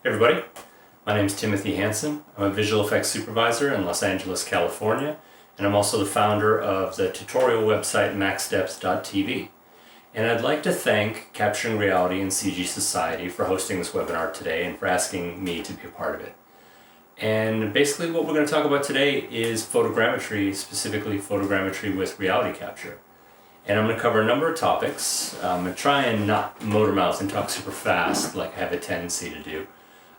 Hey everybody, my name is Timothy Hansen. I'm a visual effects supervisor in Los Angeles, California, and I'm also the founder of the tutorial website maxsteps.tv. And I'd like to thank Capturing Reality and CG Society for hosting this webinar today and for asking me to be a part of it. And basically what we're going to talk about today is photogrammetry, specifically photogrammetry with reality capture. And I'm going to cover a number of topics. I'm going to try and not motor mouth and talk super fast like I have a tendency to do.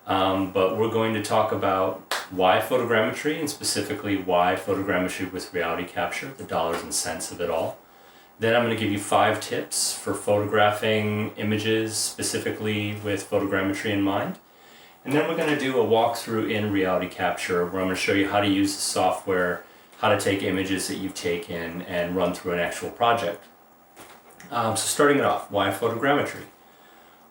But we're going to talk about why photogrammetry, and specifically why photogrammetry with reality capture, the dollars and cents of it all. Then I'm going to give you 5 tips for photographing images specifically with photogrammetry in mind. And then we're going to do a walkthrough in reality capture where I'm going to show you how to use the software, how to take images that you've taken and run through an actual project. So starting it off, why photogrammetry?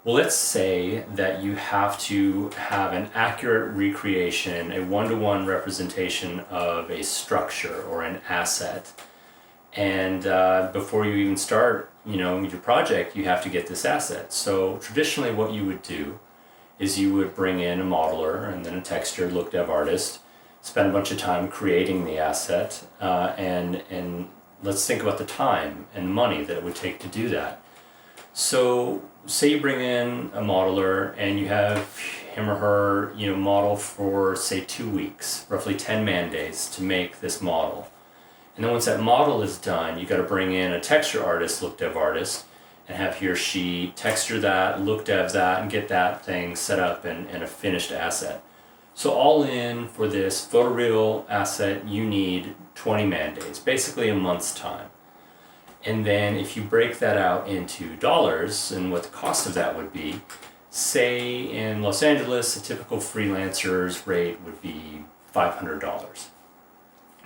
Well, let's say that you have to have an accurate recreation, a one-to-one representation of a structure or an asset. And before you even start, your project, you have to get this asset. So traditionally what you would do is you would bring in a modeler and then a texture look dev artist, spend a bunch of time creating the asset, and let's think about the time and money that it would take to do that. So say you bring in a modeler and you have him or her model for say 2 weeks, roughly 10 man days to make this model. And then once that model is done, you got to bring in a texture artist, look dev artist, and have he or she texture that, look dev that, and get that thing set up in a finished asset. So all in for this photoreal asset, you need 20 man days, basically a month's time. And then if you break that out into dollars and what the cost of that would be, say in Los Angeles, a typical freelancer's rate would be $500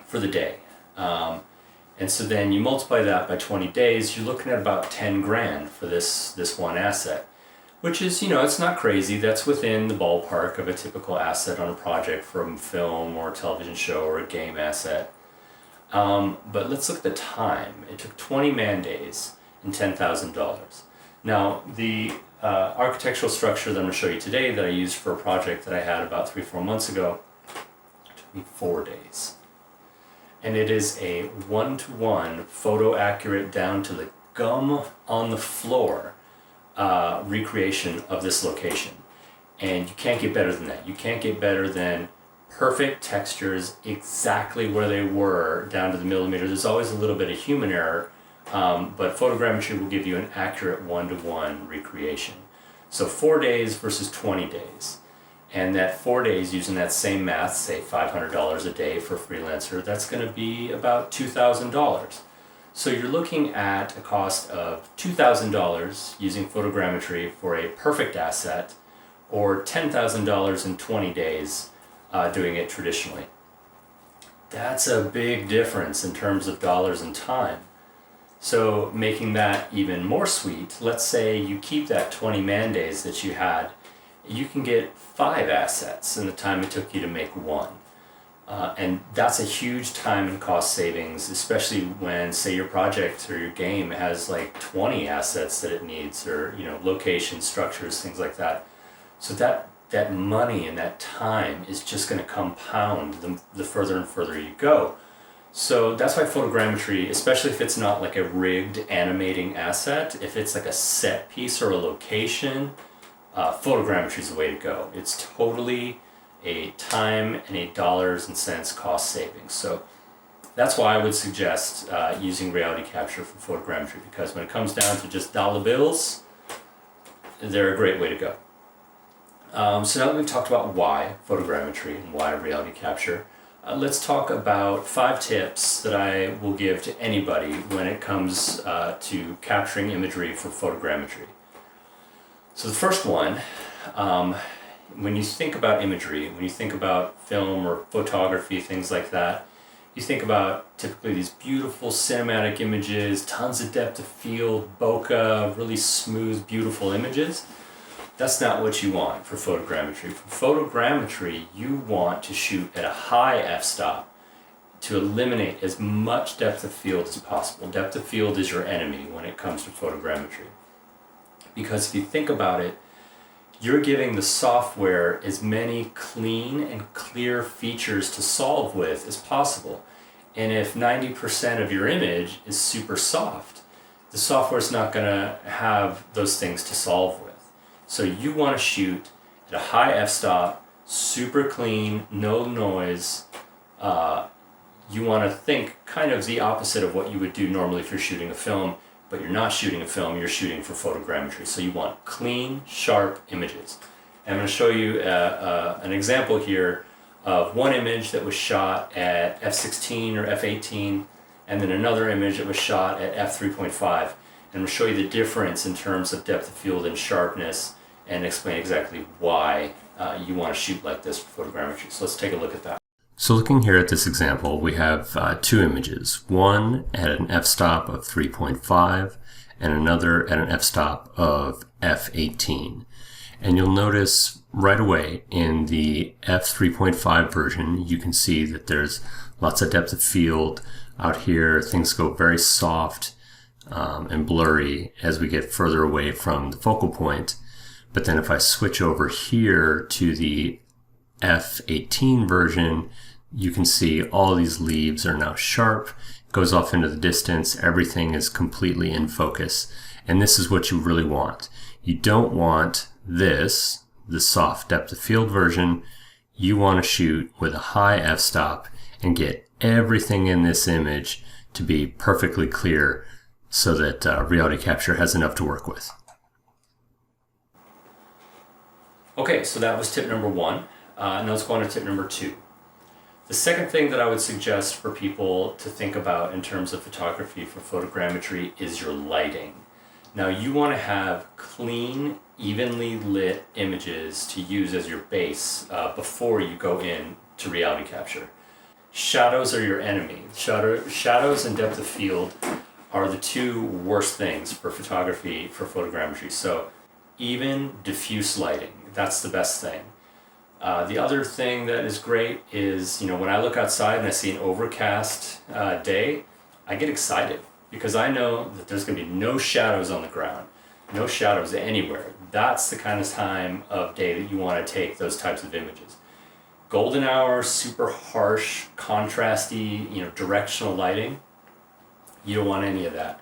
for the day. And so then you multiply that by 20 days, you're looking at about 10 grand for this one asset, which is, it's not crazy. That's within the ballpark of a typical asset on a project from film or a television show or a game asset. But let's look at the time. It took 20 man days and $10,000. Now, the architectural structure that I'm going to show you today that I used for a project that I had about 3-4 months ago took me 4 days. And it is a one-to-one, photo-accurate, down to the gum on the floor recreation of this location. And you can't get better than that. You can't get better than perfect textures exactly where they were down to the millimeter. There's always a little bit of human error, but photogrammetry will give you an accurate one-to-one recreation. So 4 days versus 20 days. And that 4 days, using that same math, say $500 a day for a freelancer, that's going to be about $2,000. So you're looking at a cost of $2,000 using photogrammetry for a perfect asset, or $10,000 in 20 days doing it traditionally. That's a big difference in terms of dollars and time. So making that even more sweet, let's say you keep that 20 man days that you had, you can get 5 assets in the time it took you to make one. And that's a huge time and cost savings, especially when, say, your project or your game has like 20 assets that it needs, or locations, structures, things like that. So that money and that time is just going to compound the further and further you go. So that's why photogrammetry, especially if it's not like a rigged animating asset, if it's like a set piece or a location, photogrammetry is the way to go. It's totally a time and a dollars and cents cost savings. So that's why I would suggest using reality capture for photogrammetry, because when it comes down to just dollar bills, they're a great way to go. So now that we've talked about why photogrammetry and why reality capture, let's talk about 5 tips that I will give to anybody when it comes to capturing imagery for photogrammetry. So the first one, when you think about imagery, when you think about film or photography, things like that, you think about typically these beautiful cinematic images, tons of depth of field, bokeh, really smooth, beautiful images. That's not what you want for photogrammetry. For photogrammetry, you want to shoot at a high f-stop to eliminate as much depth of field as possible. Depth of field is your enemy when it comes to photogrammetry. Because if you think about it, you're giving the software as many clean and clear features to solve with as possible. And if 90% of your image is super soft, the software is not going to have those things to solve with. So you want to shoot at a high f-stop, super clean, no noise. You want to think kind of the opposite of what you would do normally if you're shooting a film, but you're not shooting a film, you're shooting for photogrammetry. So you want clean, sharp images. And I'm going to show you an example here of one image that was shot at f/16 or f/18, and then another image that was shot at f/3.5. And we'll show you the difference in terms of depth of field and sharpness, and explain exactly why you want to shoot like this for photogrammetry. So let's take a look at that. So looking here at this example, we have two images, one at an f-stop of 3.5 and another at an f-stop of f/18. And you'll notice right away in the f/3.5 version, you can see that there's lots of depth of field. Out here, things go very soft and blurry as we get further away from the focal point. But then if I switch over here to the f/18 version, you can see all these leaves are now sharp, goes off into the distance, everything is completely in focus. And this is what you really want. You don't want this, the soft depth of field version. You want to shoot with a high f-stop and get everything in this image to be perfectly clear so that reality capture has enough to work with. Okay, so that was tip number one. Now let's go on to tip number two. The second thing that I would suggest for people to think about in terms of photography for photogrammetry is your lighting. Now you want to have clean, evenly lit images to use as your base before you go in to reality capture. Shadows are your enemy. Shadows and depth of field are the two worst things for photography for photogrammetry. So even diffuse lighting, that's the best thing. The other thing that is great is, when I look outside and I see an overcast day, I get excited because I know that there's going to be no shadows on the ground, no shadows anywhere. That's the kind of time of day that you want to take those types of images. Golden hour, super harsh, contrasty, directional lighting, you don't want any of that.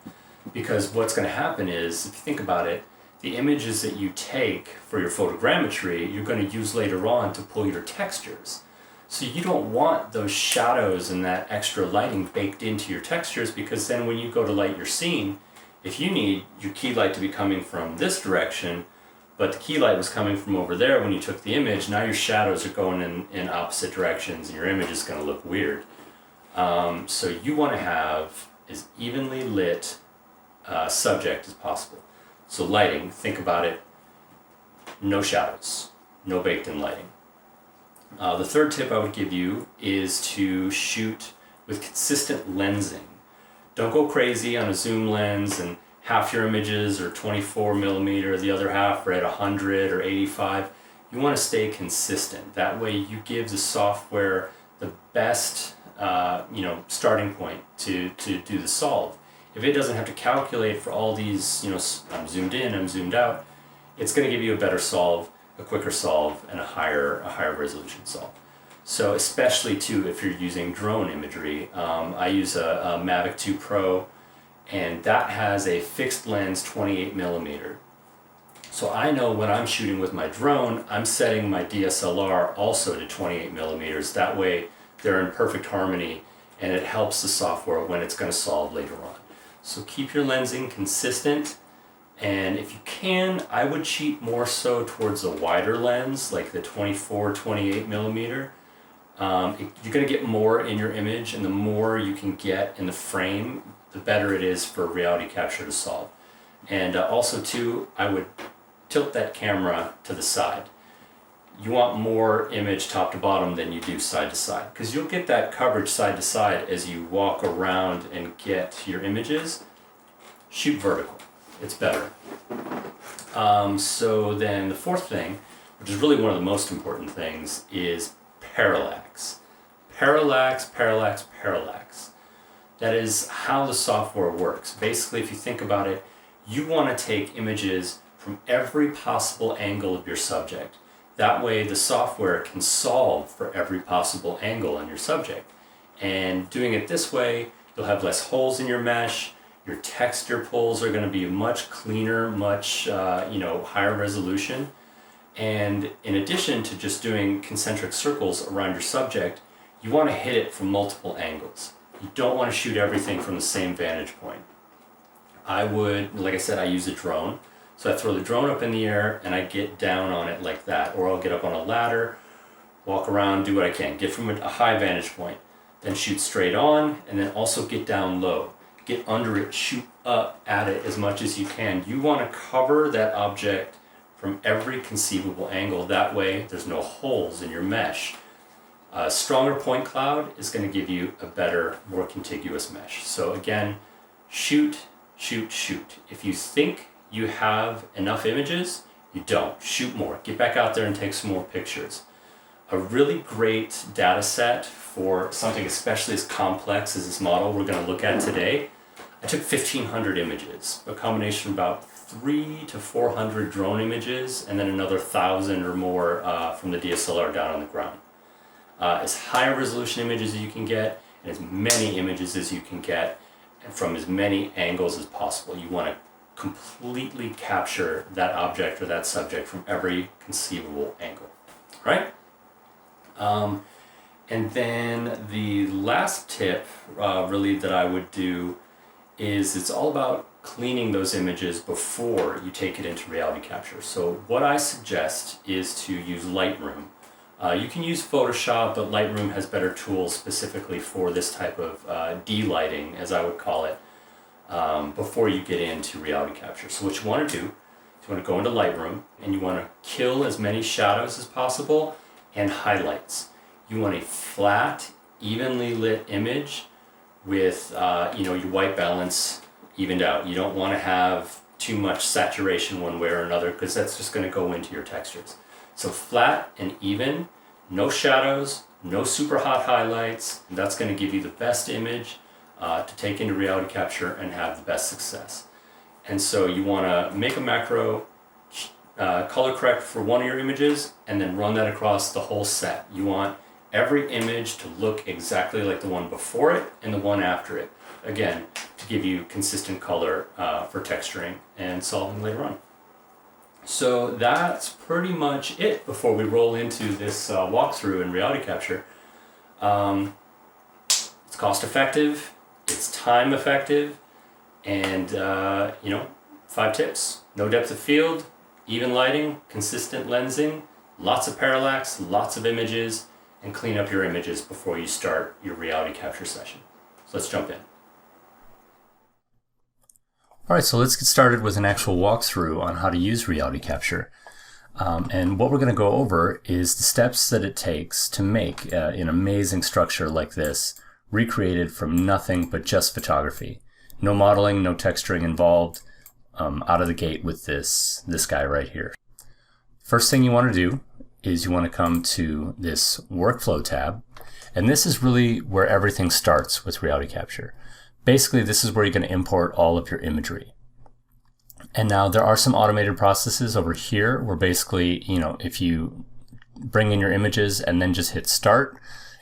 Because what's going to happen is, if you think about it, the images that you take for your photogrammetry, you're going to use later on to pull your textures. So you don't want those shadows and that extra lighting baked into your textures, because then when you go to light your scene, if you need your key light to be coming from this direction, but the key light was coming from over there when you took the image, now your shadows are going in opposite directions and your image is going to look weird. So you want to have as evenly lit subject as possible. So lighting, think about it, no shadows, no baked in lighting. The third tip I would give you is to shoot with consistent lensing. Don't go crazy on a zoom lens and half your images are 24 millimeter, the other half are at 100 or 85. You want to stay consistent. That way you give the software the best starting point to do the solve. If it doesn't have to calculate for all these, I'm zoomed in, I'm zoomed out, it's going to give you a better solve, a quicker solve, and a higher resolution solve. So especially too if you're using drone imagery, I use a Mavic 2 Pro, and that has a fixed lens 28 millimeter. So I know when I'm shooting with my drone, I'm setting my DSLR also to 28 millimeters. That way they're in perfect harmony, and it helps the software when it's going to solve later on. So keep your lensing consistent, and if you can, I would cheat more so towards a wider lens, like the 24, 28 millimeter. You're going to get more in your image, and the more you can get in the frame, the better it is for reality capture to solve. And also too, I would tilt that camera to the side. You want more image top to bottom than you do side to side, because you'll get that coverage side to side as you walk around and get your images. Shoot vertical, it's better. So then the fourth thing, which is really one of the most important things, is parallax. Parallax, parallax, parallax. That is how the software works. Basically, if you think about it, you want to take images from every possible angle of your subject. That way the software can solve for every possible angle on your subject. And doing it this way, you'll have less holes in your mesh, your texture pulls are going to be much cleaner, much higher resolution. And in addition to just doing concentric circles around your subject, you want to hit it from multiple angles. You don't want to shoot everything from the same vantage point. Like I said, I use a drone. So I throw the drone up in the air and I get down on it like that. Or I'll get up on a ladder, walk around, do what I can. Get from a high vantage point, then shoot straight on, and then also get down low. Get under it, shoot up at it as much as you can. You want to cover that object from every conceivable angle. That way there's no holes in your mesh. A stronger point cloud is going to give you a better, more contiguous mesh. So again, shoot, shoot, shoot. If you think you have enough images, you don't. Shoot more. Get back out there and take some more pictures. A really great data set for something especially as complex as this model we're going to look at today. I took 1,500 images, a combination of about 300 to 400 drone images, and then another 1,000 or more from the DSLR down on the ground. As high a resolution images as you can get, and as many images as you can get, and from as many angles as possible. You want to completely capture that object or that subject from every conceivable angle, right? And then the last tip really that I would do is it's all about cleaning those images before you take it into reality capture. So what I suggest is to use Lightroom. You can use Photoshop, but Lightroom has better tools specifically for this type of de-lighting, as I would call it, before you get into reality capture. So what you want to do is you want to go into Lightroom and you want to kill as many shadows as possible and highlights. You want a flat, evenly lit image with your white balance evened out. You don't want to have too much saturation one way or another because that's just going to go into your textures. So flat and even, no shadows, no super hot highlights. And that's going to give you the best image to take into reality capture and have the best success. And so you want to make a macro, color correct for one of your images, and then run that across the whole set. You want every image to look exactly like the one before it and the one after it. Again, to give you consistent color for texturing and solving later on. So that's pretty much it before we roll into this walkthrough in reality capture. It's cost effective, it's time effective, and 5 tips. No depth of field, even lighting, consistent lensing, lots of parallax, lots of images, and clean up your images before you start your reality capture session. So let's jump in. Alright, so let's get started with an actual walkthrough on how to use reality capture. And what we're going to go over is the steps that it takes to make an amazing structure like this, recreated from nothing but just photography. No modeling, no texturing involved, out of the gate with this guy right here. First thing you want to do is you want to come to this workflow tab, and this is really where everything starts with reality capture. Basically, this is where you're going to import all of your imagery. And now there are some automated processes over here where basically, if you bring in your images and then just hit start,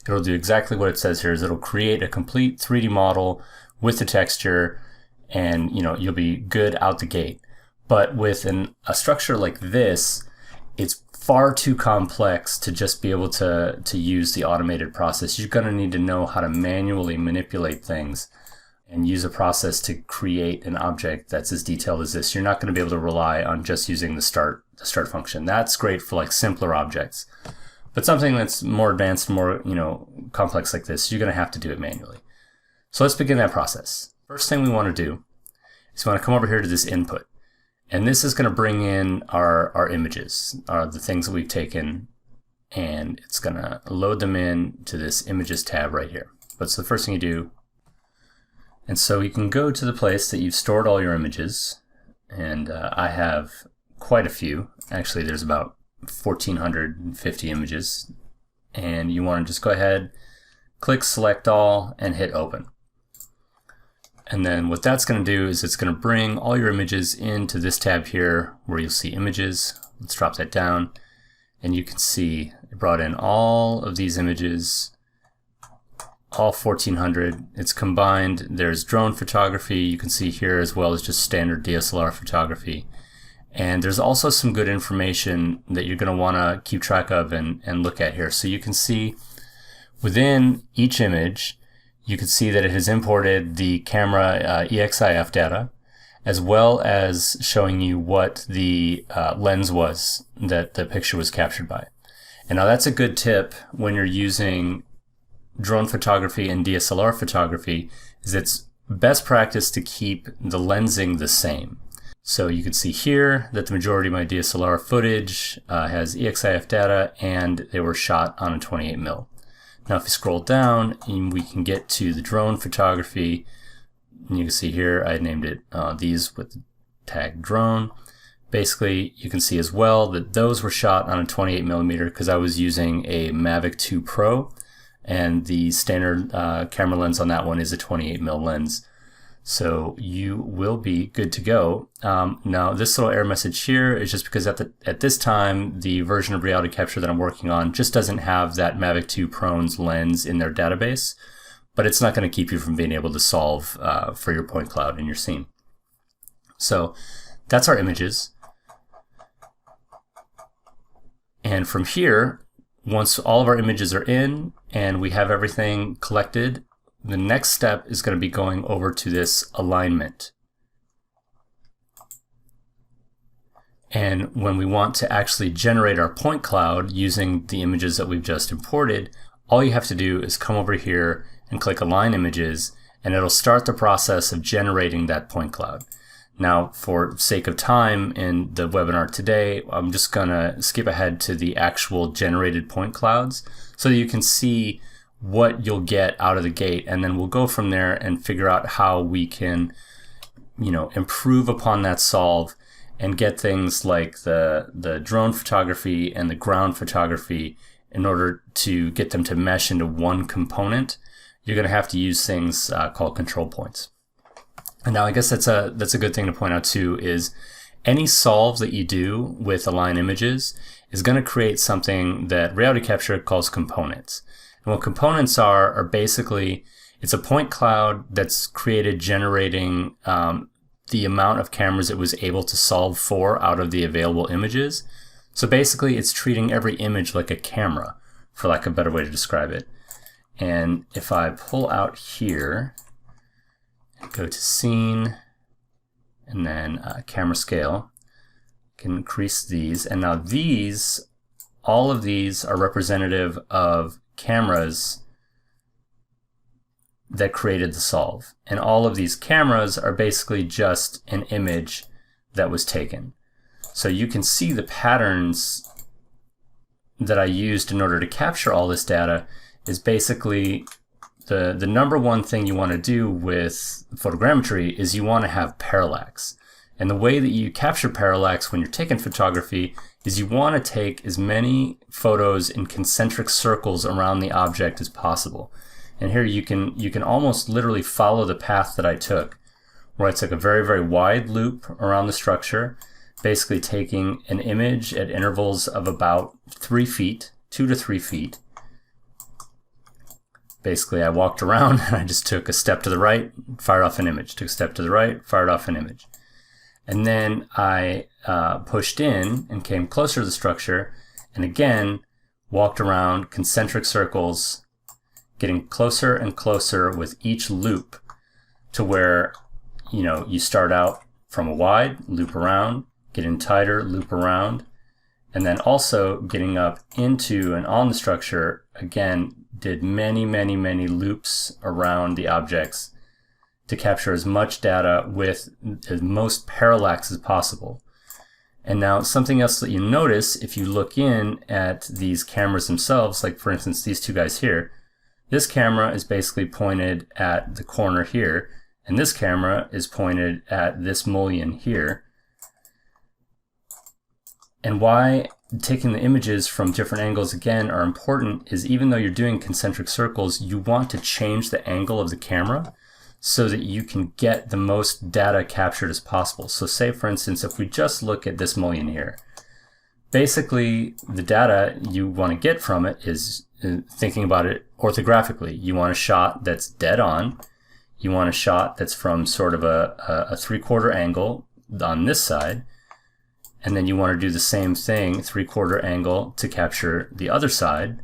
it'll do exactly what it says here, is it'll create a complete 3D model with the texture, and you'll be good out the gate. But with a structure like this, it's far too complex to just be able to use the automated process. You're going to need to know how to manually manipulate things and use a process to create an object that's as detailed as this. You're not going to be able to rely on just using the start function. That's great for like simpler objects. But something that's more advanced, more complex like this, you're going to have to do it manually. So let's begin that process. First thing we want to do is we want to come over here to this input. And this is going to bring in our images, the things that we've taken, and it's going to load them in to this images tab right here. But it's the first thing you do. And so you can go to the place that you've stored all your images, and I have quite a few. Actually, there's about 1,450 images, and you want to just go ahead, click select all, and hit open. And then what that's going to do is it's going to bring all your images into this tab here where you'll see images. Let's drop that down. And you can see it brought in all of these images, all 1400. It's combined. There's drone photography you can see here, as well as just standard DSLR photography. And there's also some good information that you're going to want to keep track of and look at here. So you can see within each image, you can see that it has imported the camera EXIF data, as well as showing you what the lens was that the picture was captured by. And now that's a good tip when you're using drone photography and DSLR photography, is it's best practice to keep the lensing the same. So you can see here that the majority of my DSLR footage has EXIF data, and they were shot on a 28mm. Now if you scroll down, we can get to the drone photography, and you can see here I named it these with the tag drone. Basically you can see as well that those were shot on a 28mm because I was using a Mavic 2 Pro, and the standard camera lens on that one is a 28mm lens. So you will be good to go. Now this little error message here is just because at this time the version of Reality Capture that I'm working on just doesn't have that Mavic 2 Pro's lens in their database, but it's not going to keep you from being able to solve for your point cloud in your scene. So that's our images. And from here, once all of our images are in and we have everything collected, the next step is going to be going over to this alignment. And when we want to actually generate our point cloud using the images that we've just imported, all you have to do is come over here and click Align Images, and it'll start the process of generating that point cloud. Now, for sake of time in the webinar today, I'm just going to skip ahead to the actual generated point clouds so that you can see what you'll get out of the gate, and then we'll go from there and figure out how we can, improve upon that solve and get things like the drone photography and the ground photography in order to get them to mesh into one component. You're going to have to use things called control points. And now I guess that's a good thing to point out too, is any solve that you do with Align Images is going to create something that Reality Capture calls components. And what components are basically, it's a point cloud that's created generating the amount of cameras it was able to solve for out of the available images. So basically it's treating every image like a camera, for lack of a better way to describe it. And if I pull out here, go to scene, and then camera scale, I can increase these. And now these, all of these are representative of cameras that created the solve. And all of these cameras are basically just an image that was taken. So you can see the patterns that I used in order to capture all this data is basically the number one thing you want to do with photogrammetry is you want to have parallax. And the way that you capture parallax when you're taking photography is you want to take as many photos in concentric circles around the object as possible. And here you can almost literally follow the path that I took, where I took a very, very wide loop around the structure, basically taking an image at intervals of about 3 feet, 2 to 3 feet. Basically, I walked around and I just took a step to the right, fired off an image, took a step to the right, fired off an image. And then I pushed in and came closer to the structure, and again, walked around concentric circles, getting closer and closer with each loop to where, you start out from a wide, loop around, get in tighter, loop around, and then also getting up into and on the structure, again, did many, many, many loops around the objects to capture as much data with as most parallax as possible. And now something else that you notice if you look in at these cameras themselves, like for instance these two guys here, this camera is basically pointed at the corner here, and this camera is pointed at this mullion here. And why taking the images from different angles again are important is even though you're doing concentric circles, you want to change the angle of the camera. so that you can get the most data captured as possible. So say, for instance, if we just look at this mullion here, basically the data you want to get from it is thinking about it orthographically. You want a shot that's dead on. You want a shot that's from sort of a 3/4 angle on this side. And then you want to do the same thing, 3/4 angle, to capture the other side.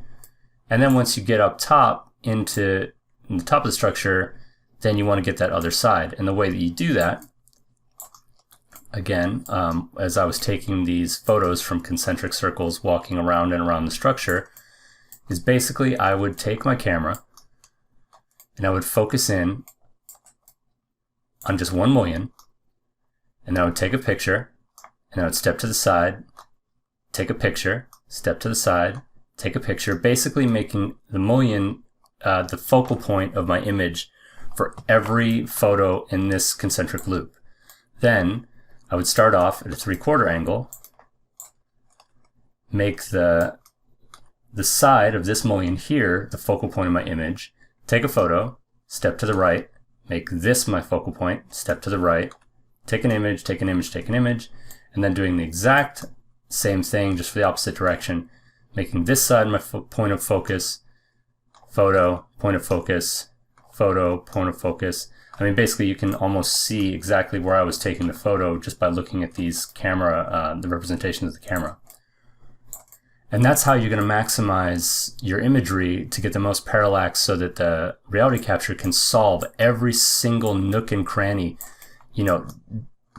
And then once you get up top into the top of the structure, then you want to get that other side. And the way that you do that, again, as I was taking these photos from concentric circles walking around and around the structure, is basically I would take my camera and I would focus in on just one mullion, and then I would take a picture, and I would step to the side, take a picture, step to the side, take a picture, basically making the mullion the focal point of my image for every photo in this concentric loop. Then I would start off at a 3/4 angle, make the side of this mullion here the focal point of my image, take a photo, step to the right, make this my focal point, step to the right, take an image, take an image, take an image, and then doing the exact same thing just for the opposite direction, making this side my point of focus, photo, point of focus, photo, point of focus. I mean, basically you can almost see exactly where I was taking the photo just by looking at these camera, the representation of the camera. And that's how you're going to maximize your imagery to get the most parallax so that the reality capture can solve every single nook and cranny, you know,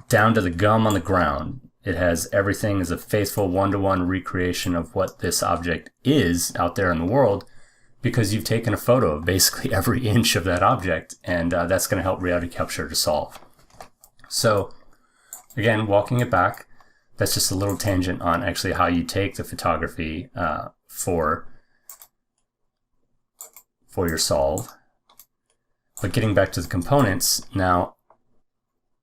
down to the gum on the ground. It has everything as a faithful one-to-one recreation of what this object is out there in the world, because you've taken a photo of basically every inch of that object, and that's going to help reality capture to solve. So again, walking it back, that's just a little tangent on actually how you take the photography for your solve. But getting back to the components, now,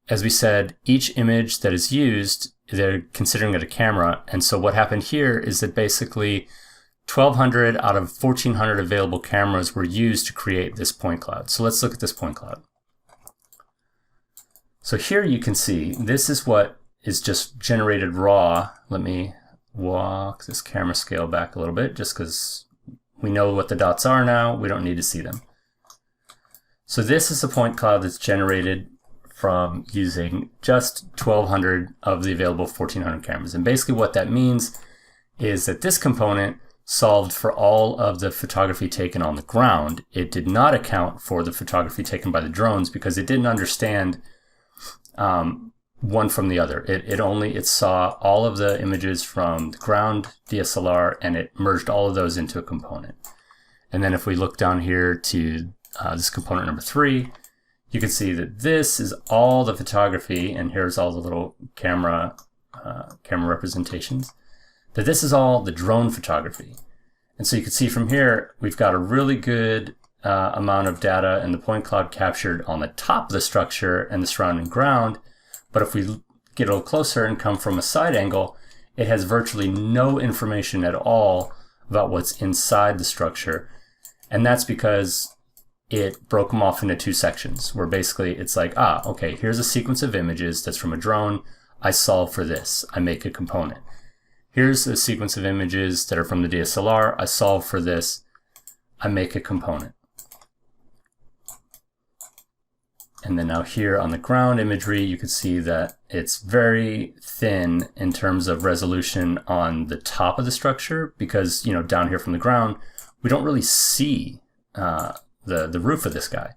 as we said, each image that is used, they're considering it a camera, and so what happened here is that basically 1,200 out of 1,400 available cameras were used to create this point cloud. So let's look at this point cloud. So here you can see this is what is just generated raw. Let me walk this camera scale back a little bit just because we know what the dots are now. We don't need to see them. So this is the point cloud that's generated from using just 1,200 of the available 1,400 cameras. And basically what that means is that this component solved for all of the photography taken on the ground. It did not account for the photography taken by the drones because it didn't understand one from the other. It saw all of the images from the ground DSLR, and it merged all of those into a component. And then if we look down here to this component number 3, you can see that this is all the photography, and here's all the little camera representations, that this is all the drone photography. And so you can see from here, we've got a really good amount of data and the point cloud captured on the top of the structure and the surrounding ground. But if we get a little closer and come from a side angle, it has virtually no information at all about what's inside the structure. And that's because it broke them off into 2 sections, where basically it's like, okay, here's a sequence of images that's from a drone. I solve for this. I make a component. Here's a sequence of images that are from the DSLR. I solve for this. I make a component. And then now here on the ground imagery, you can see that it's very thin in terms of resolution on the top of the structure because, you know, down here from the ground, we don't really see the roof of this guy.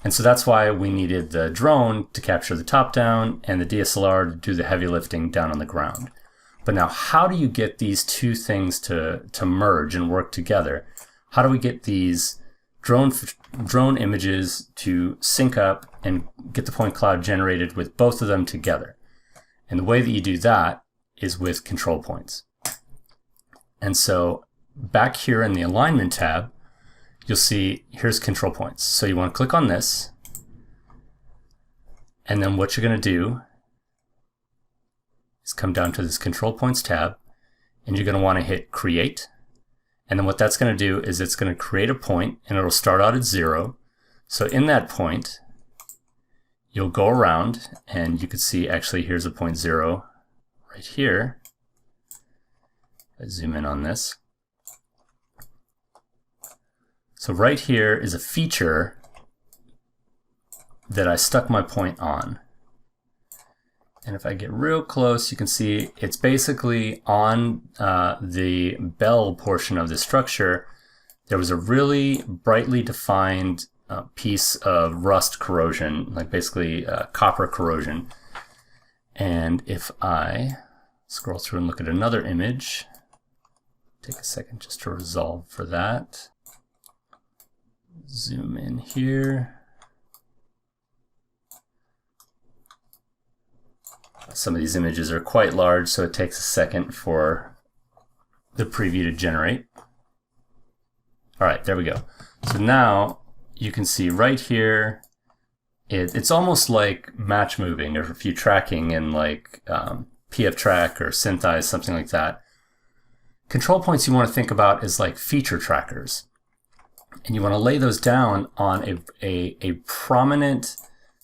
And so that's why we needed the drone to capture the top down and the DSLR to do the heavy lifting down on the ground. But now how do you get these 2 things to merge and work together? How do we get these drone images to sync up and get the point cloud generated with both of them together? And the way that you do that is with control points. And so back here in the alignment tab, you'll see here's control points. So you want to click on this, and then what you're going to do is come down to this control points tab, and you're going to want to hit create. And then what that's going to do is it's going to create a point, and it'll start out at 0. So in that point, you'll go around and you can see actually here's a point 0 right here. I zoom in on this. So right here is a feature that I stuck my point on. And if I get real close, you can see it's basically on the bell portion of the structure. There was a really brightly defined piece of rust corrosion, like basically copper corrosion. And if I scroll through and look at another image, take a second just to resolve for that. Zoom in here. Some of these images are quite large, so it takes a second for the preview to generate. All right, there we go. So now you can see right here, it's almost like match moving, or if you're tracking in like PF track or Synthize, something like that. Control points you want to think about is like feature trackers. And you want to lay those down on a prominent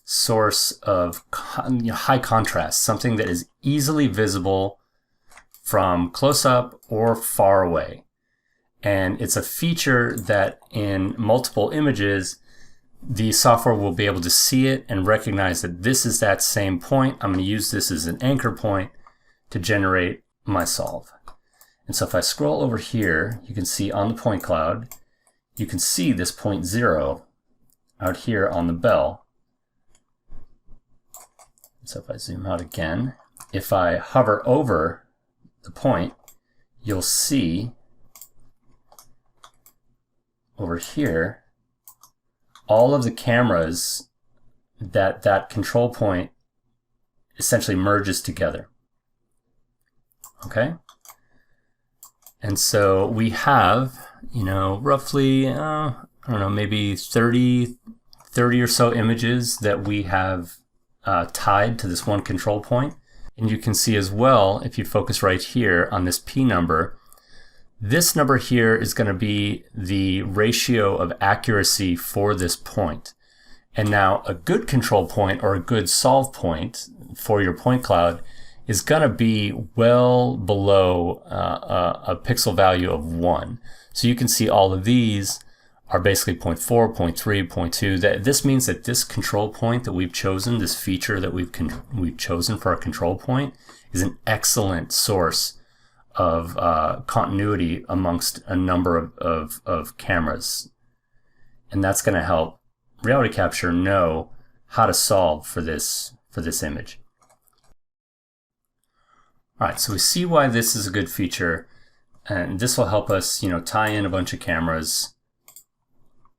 source of high contrast, something that is easily visible from close up or far away. And it's a feature that in multiple images, the software will be able to see it and recognize that this is that same point. I'm going to use this as an anchor point to generate my solve. And so if I scroll over here, you can see on the point cloud, you can see this point 0 out here on the bell. So if I zoom out again, if I hover over the point, you'll see over here all of the cameras that control point essentially merges together. Okay? And so we have, roughly, I don't know, maybe 30 or so images that we have tied to this one control point. And you can see as well, if you focus right here on this P number, this number here is going to be the ratio of accuracy for this point. And now a good control point or a good solve point for your point cloud is going to be well below a pixel value of 1. So you can see all of these are basically 0.4, 0.3, 0.2. This means that this control point that we've chosen, this feature that we've chosen for our control point, is an excellent source of continuity amongst a number of cameras. And that's going to help Reality Capture know how to solve for this image. All right, so we see why this is a good feature, and this will help us, tie in a bunch of cameras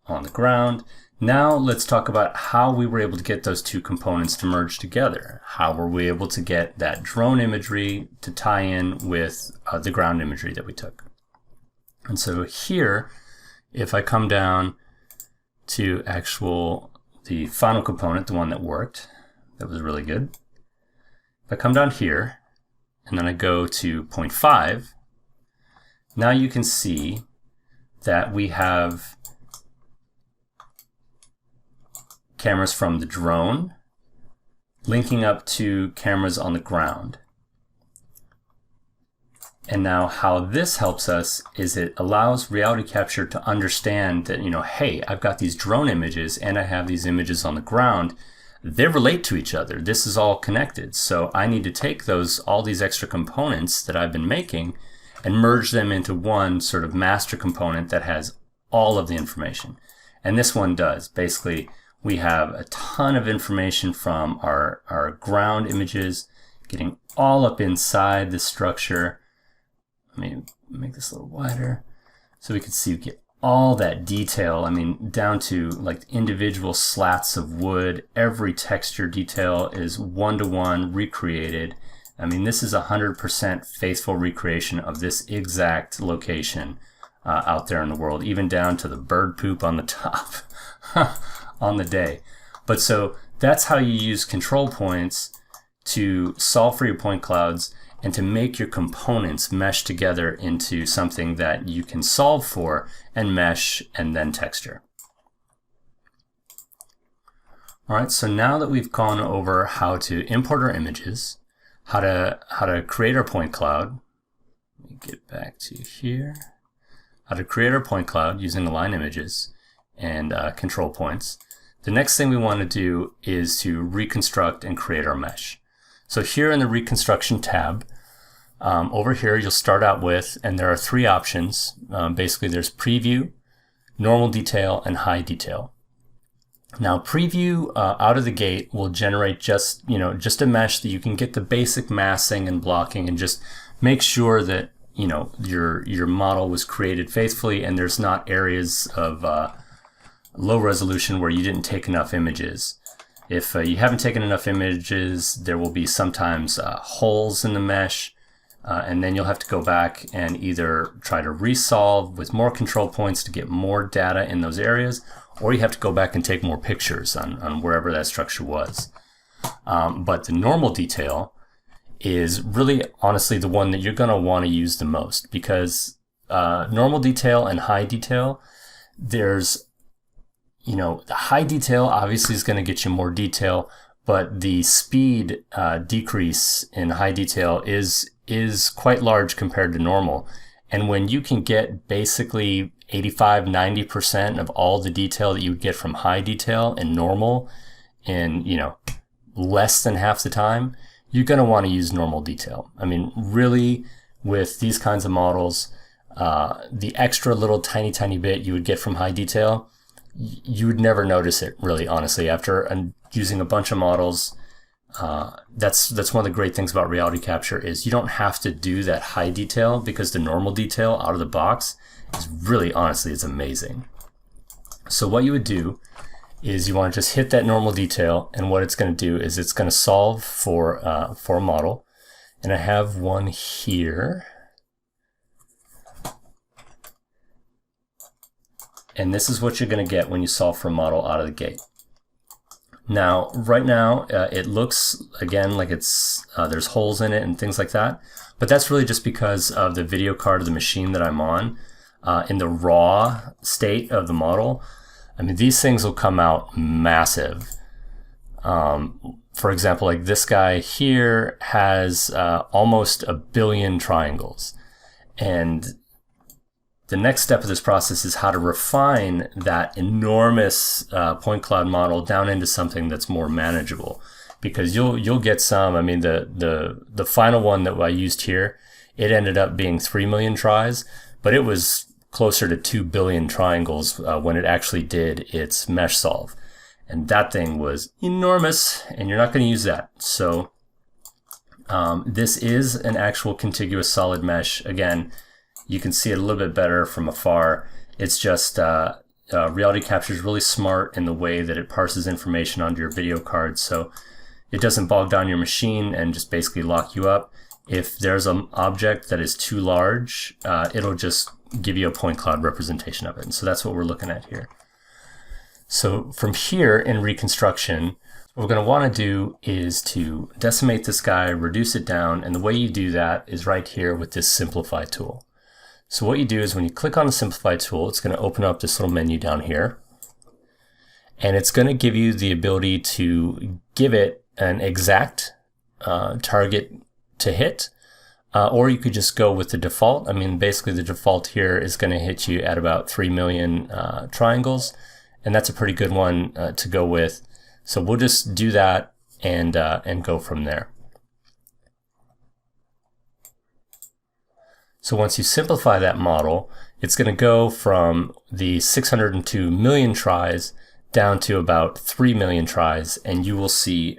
on the ground. Now let's talk about how we were able to get those two components to merge together. How were we able to get that drone imagery to tie in with the ground imagery that we took? And so here, if I come down to the final component, the one that worked, that was really good. If I come down here, and then I go to 0.5, now you can see that we have cameras from the drone linking up to cameras on the ground. And now how this helps us is it allows Reality Capture to understand that, hey, I've got these drone images and I have these images on the ground. They relate to each other. This is all connected. So I need to take all these extra components that I've been making and merge them into one sort of master component that has all of the information. And this one does. Basically, we have a ton of information from our ground images getting all up inside the structure. Let me make this a little wider so we can see we get all that detail. Down to like individual slats of wood. Every texture detail is one-to-one recreated. This is 100% faithful recreation of this exact location out there in the world, even down to the bird poop on the top on the day. But so that's how you use control points to solve for your point clouds and to make your components mesh together into something that you can solve for and mesh and then texture. All right, so now that we've gone over how to import our images, how to create our point cloud, let me get back to here, how to create our point cloud using align images and control points. The next thing we want to do is to reconstruct and create our mesh. So here in the Reconstruction tab, over here you'll start out with, and there are three options. Basically there's Preview, Normal Detail, and High Detail. Now Preview out of the gate will generate just a mesh that you can get the basic massing and blocking and just make sure that your model was created faithfully and there's not areas of low resolution where you didn't take enough images. If you haven't taken enough images, there will be sometimes holes in the mesh, and then you'll have to go back and either try to resolve with more control points to get more data in those areas, or you have to go back and take more pictures on wherever that structure was. But the normal detail is really honestly the one that you're going to want to use the most, because normal detail and high detail, there's the high detail obviously is going to get you more detail, but the speed decrease in high detail is quite large compared to normal. And when you can get basically 85-90% of all the detail that you would get from high detail and normal in less than half the time, you're going to want to use normal detail. I mean, really, with these kinds of models, the extra little tiny bit you would get from high detail, you would never notice it, really, honestly. After using a bunch of models, that's one of the great things about reality capture is you don't have to do that high detail, because the normal detail out of the box is really, honestly, it's amazing. So what you would do is you want to just hit that normal detail, and what it's going to do is it's going to solve for a model. And I have one here. And this is what you're going to get when you solve for a model out of the gate. Now, right now, it looks, again, like there's holes in it and things like that. But that's really just because of the video card of the machine that I'm on. In the raw state of the model, I mean, these things will come out massive. For example, like this guy here has almost 1 billion triangles. And the next step of this process is how to refine that enormous point cloud model down into something that's more manageable, because you'll get some. I mean, the final one that I used here, it ended up being 3 million tries, but it was closer to 2 billion triangles when it actually did its mesh solve, and that thing was enormous, and you're not going to use that. So this is an actual contiguous solid mesh. Again, you can see it a little bit better from afar. It's just reality capture is really smart in the way that it parses information onto your video card, so it doesn't bog down your machine and just basically lock you up. If there's an object that is too large, it'll just give you a point cloud representation of it. And so that's what we're looking at here. So from here in Reconstruction, what we're going to want to do is to decimate this guy, reduce it down, and the way you do that is right here with this Simplify tool. So what you do is when you click on the Simplify tool, it's going to open up this little menu down here, and it's going to give you the ability to give it an exact target to hit, or you could just go with the default. I mean, basically the default here is going to hit you at about 3 million triangles, and that's a pretty good one to go with. So we'll just do that and go from there. So once you simplify that model, it's going to go from the 602 million tries down to about 3 million tries, and you will see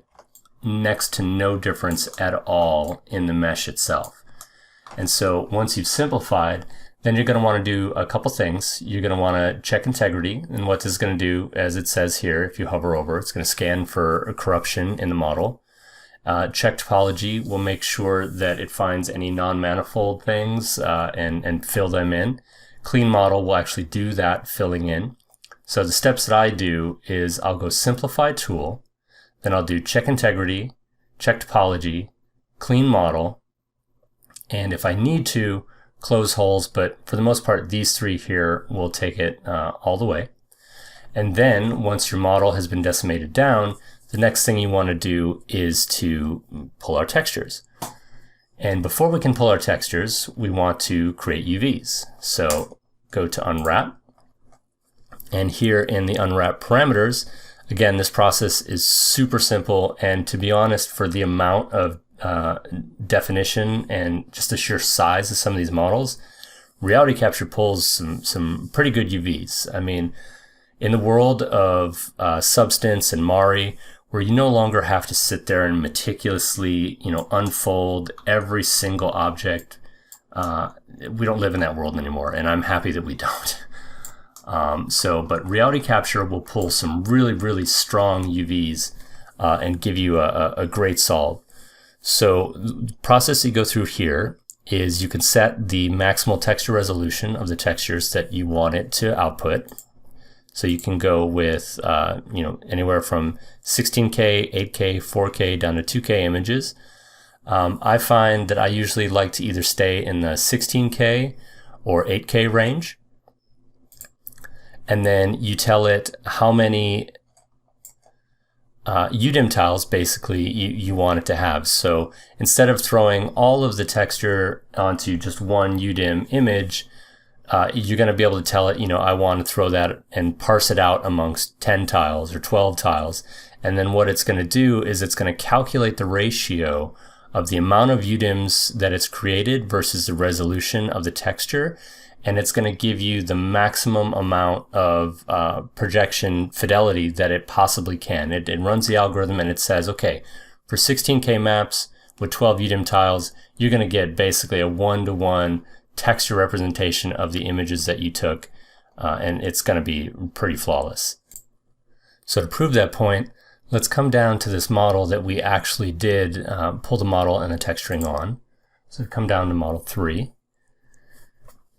next to no difference at all in the mesh itself. And so once you've simplified, then you're going to want to do a couple things. You're going to want to check integrity, and what this is going to do, as it says here, if you hover over, it's going to scan for corruption in the model. Check topology will make sure that it finds any non-manifold things and fill them in. Clean model will actually do that filling in. So the steps that I do is I'll go Simplify tool, then I'll do check integrity, check topology, clean model, and if I need to, close holes, but for the most part, these three here will take it all the way. And then once your model has been decimated down, the next thing you want to do is to pull our textures. And before we can pull our textures, we want to create UVs. So go to Unwrap. And here in the Unwrap parameters, again, this process is super simple. And to be honest, for the amount of definition and just the sheer size of some of these models, Reality Capture pulls some pretty good UVs. I mean, in the world of Substance and Mari, where you no longer have to sit there and meticulously, unfold every single object, we don't live in that world anymore, and I'm happy that we don't. But Reality Capture will pull some really, really strong UVs and give you a great solve. So the process you go through here is you can set the maximal texture resolution of the textures that you want it to output. So you can go with anywhere from 16K, 8K, 4K down to 2K images. I find that I usually like to either stay in the 16K or 8K range. And then you tell it how many UDIM tiles basically you want it to have. So instead of throwing all of the texture onto just one UDIM image, you're going to be able to tell it, I want to throw that and parse it out amongst 10 tiles or 12 tiles. And then what it's going to do is it's going to calculate the ratio of the amount of UDIMs that it's created versus the resolution of the texture. And it's going to give you the maximum amount of projection fidelity that it possibly can. It runs the algorithm and it says, okay, for 16K maps with 12 UDIM tiles, you're going to get basically a 1-to-1 texture representation of the images that you took, and it's going to be pretty flawless. So to prove that point, let's come down to this model that we actually did pull the model and the texturing on. So come down to Model 3.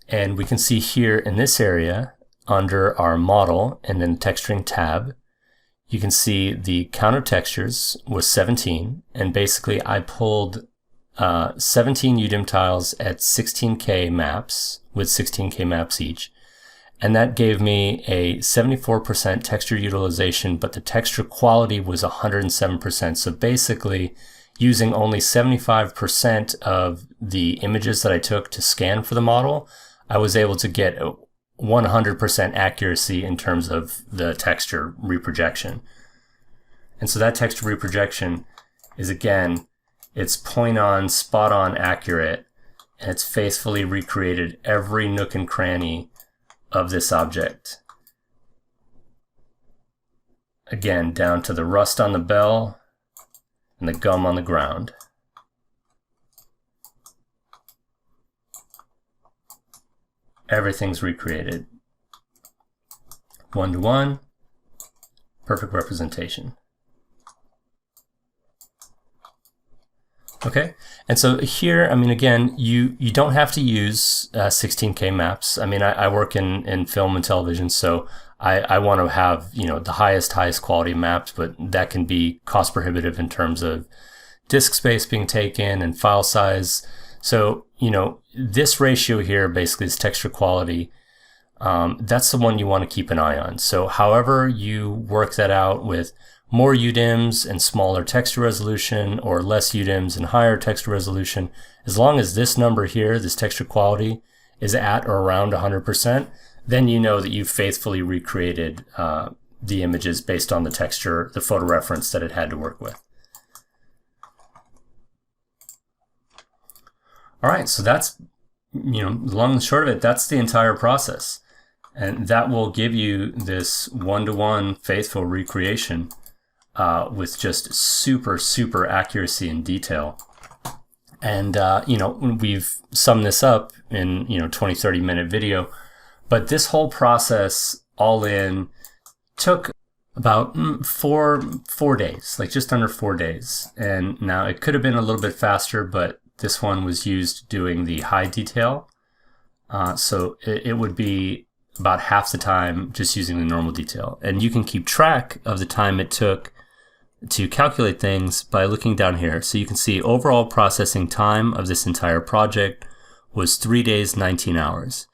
And we can see here in this area, under our model and then texturing tab, you can see the count of textures was 17. And basically I pulled 17 UDIM tiles at 16K maps with 16K maps each. And that gave me a 74% texture utilization, but the texture quality was 107%. So basically, using only 75% of the images that I took to scan for the model, I was able to get 100% accuracy in terms of the texture reprojection. And so that texture reprojection is, again, it's point on, spot on accurate, and it's faithfully recreated every nook and cranny of this object. Again, down to the rust on the bell and the gum on the ground. Everything's recreated. 1-to-1, perfect representation. Okay, and so here, again, you don't have to use 16K maps. I work in film and television, so I want to have, the highest quality maps, but that can be cost prohibitive in terms of disk space being taken and file size. So, this ratio here basically is texture quality. That's the one you want to keep an eye on. So however you work that out with more UDIMs and smaller texture resolution, or less UDIMs and higher texture resolution, as long as this number here, this texture quality, is at or around 100%, then you know that you've faithfully recreated the images based on the texture, the photo reference that it had to work with. All right, so that's, long and short of it, that's the entire process. And that will give you this 1-to-1 faithful recreation with just super accuracy and detail. And, we've summed this up in, 20-30 minute video, but this whole process all in took about four days, like just under 4 days. And now it could have been a little bit faster, but this one was used doing the high detail. So it would be about half the time just using the normal detail. And you can keep track of the time it took to calculate things by looking down here. So you can see overall processing time of this entire project was 3 days, 19 hours.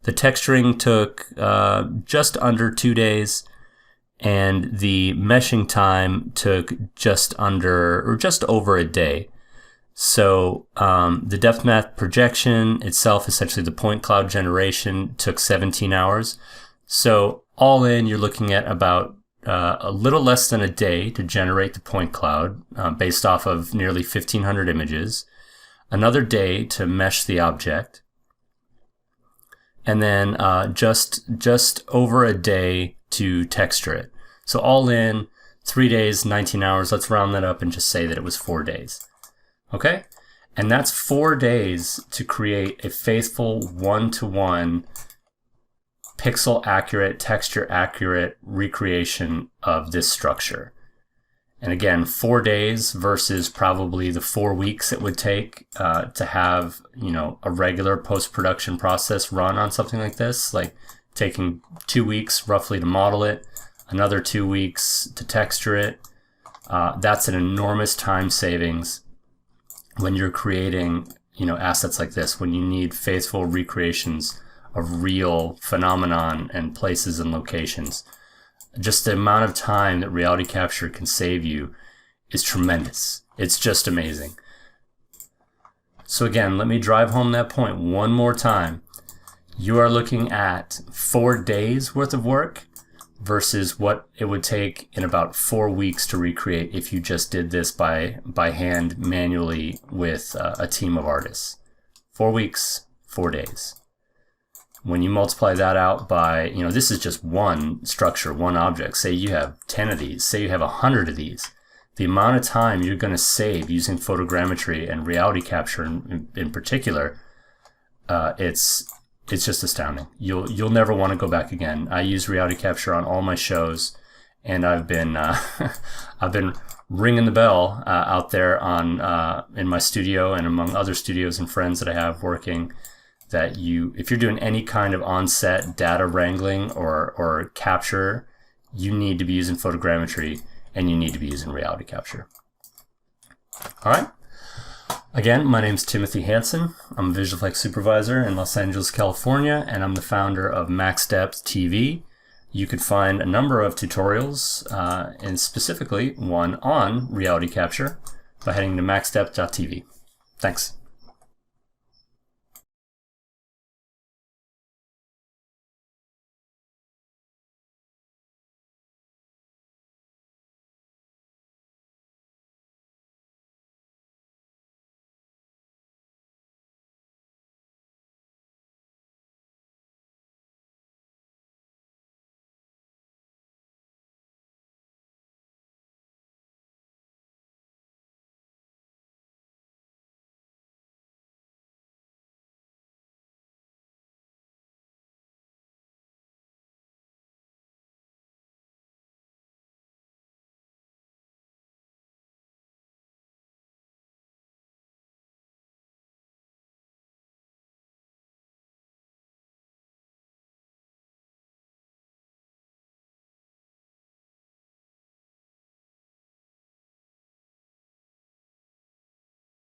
The texturing took just under 2 days. and the meshing time took just over a day. So the depth map projection itself, essentially the point cloud generation, took 17 hours. So all in, you're looking at about a little less than a day to generate the point cloud based off of nearly 1,500 images, another day to mesh the object, and then just over a day to texture it. So all in, 3 days, 19 hours. Let's round that up and just say that it was 4 days. Okay? And that's 4 days to create a faithful one-to-one pixel accurate, texture accurate recreation of this structure. And again, 4 days versus probably the 4 weeks it would take to have, a regular post-production process run on something like this, like taking 2 weeks roughly to model it, another 2 weeks to texture it. That's an enormous time savings when you're creating, assets like this, when you need faithful recreations of real phenomenon and places and locations. Just the amount of time that reality capture can save you is tremendous. It's just amazing. So again, let me drive home that point one more time. You are looking at 4 days worth of work versus what it would take in about 4 weeks to recreate if you just did this by hand manually with a team of artists. 4 weeks, 4 days. When you multiply that out by, this is just one structure, one object. Say you have 10 of these, say you have 100 of these. The amount of time you're going to save using photogrammetry and reality capture in particular, it's just astounding. You'll never want to go back again. I use reality capture on all my shows, and I've been I've been ringing the bell out there on in my studio and among other studios and friends that I have working, that if you're doing any kind of on-set data wrangling or capture, you need to be using photogrammetry and you need to be using reality capture. All right. Again, my name is Timothy Hansen. I'm a visual effects supervisor in Los Angeles, California, and I'm the founder of MaxDepth TV. You can find a number of tutorials, and specifically one on reality capture, by heading to maxdepth.tv. Thanks.